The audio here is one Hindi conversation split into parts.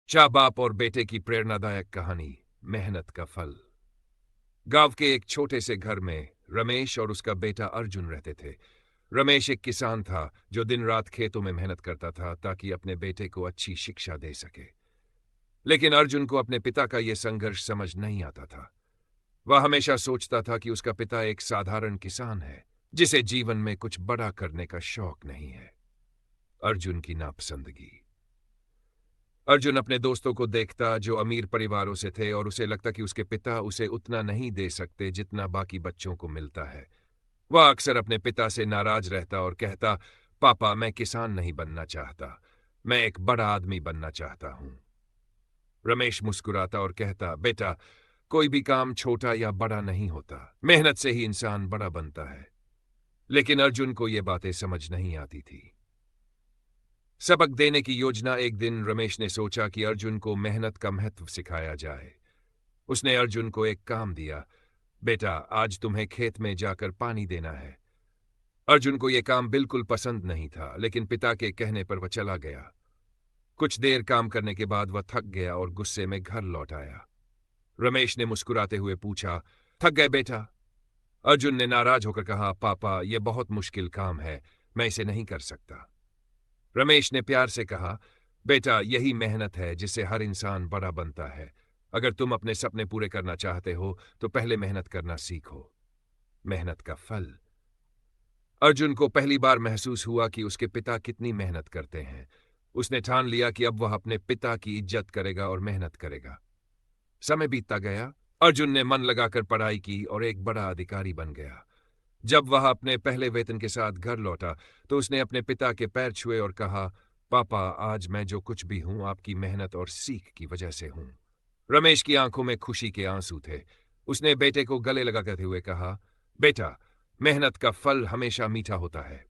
चार बाप और बेटे की प्रेरणादायक कहानी, मेहनत का फल। गांव के एक छोटे से घर में रमेश और उसका बेटा अर्जुन रहते थे। रमेश एक किसान था जो दिन रात खेतों में मेहनत करता था ताकि अपने बेटे को अच्छी शिक्षा दे सके। लेकिन अर्जुन को अपने पिता का यह संघर्ष समझ नहीं आता था। वह हमेशा सोचता था कि उसका पिता एक साधारण किसान है जिसे जीवन में कुछ बड़ा करने का शौक नहीं है। अर्जुन की नापसंदगी। अर्जुन अपने दोस्तों को देखता जो अमीर परिवारों से थे और उसे लगता कि उसके पिता उसे उतना नहीं दे सकते जितना बाकी बच्चों को मिलता है। वह अक्सर अपने पिता से नाराज रहता और कहता, पापा, मैं किसान नहीं बनना चाहता, मैं एक बड़ा आदमी बनना चाहता हूं। रमेश मुस्कुराता और कहता, बेटा, कोई भी काम छोटा या बड़ा नहीं होता, मेहनत से ही इंसान बड़ा बनता है। लेकिन अर्जुन को ये बातें समझ नहीं आती थी। सबक देने की योजना। एक दिन रमेश ने सोचा कि अर्जुन को मेहनत का महत्व सिखाया जाए। उसने अर्जुन को एक काम दिया, बेटा, आज तुम्हें खेत में जाकर पानी देना है। अर्जुन को यह काम बिल्कुल पसंद नहीं था, लेकिन पिता के कहने पर वह चला गया। कुछ देर काम करने के बाद वह थक गया और गुस्से में घर लौट आया। रमेश ने मुस्कुराते हुए पूछा, थक गए बेटा? अर्जुन ने नाराज होकर कहा, पापा, यह बहुत मुश्किल काम है, मैं इसे नहीं कर सकता। रमेश ने प्यार से कहा, बेटा, यही मेहनत है जिससे हर इंसान बड़ा बनता है। अगर तुम अपने सपने पूरे करना चाहते हो तो पहले मेहनत करना सीखो। मेहनत का फल। अर्जुन को पहली बार महसूस हुआ कि उसके पिता कितनी मेहनत करते हैं। उसने ठान लिया कि अब वह अपने पिता की इज्जत करेगा और मेहनत करेगा। समय बीतता गया। अर्जुन ने मन लगाकर पढ़ाई की और एक बड़ा अधिकारी बन गया। जब वह अपने पहले वेतन के साथ घर लौटा तो उसने अपने पिता के पैर छुए और कहा, पापा, आज मैं जो कुछ भी हूं आपकी मेहनत और सीख की वजह से हूं। रमेश की आंखों में खुशी के आंसू थे। उसने बेटे को गले लगाते हुए कहा, बेटा, मेहनत का फल हमेशा मीठा होता है।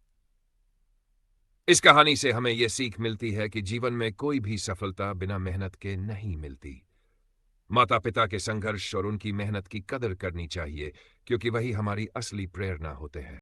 इस कहानी से हमें यह सीख मिलती है कि जीवन में कोई भी सफलता बिना मेहनत के नहीं मिलती। माता पिता के संघर्ष और उनकी मेहनत की कदर करनी चाहिए, क्योंकि वही हमारी असली प्रेरणा होते हैं।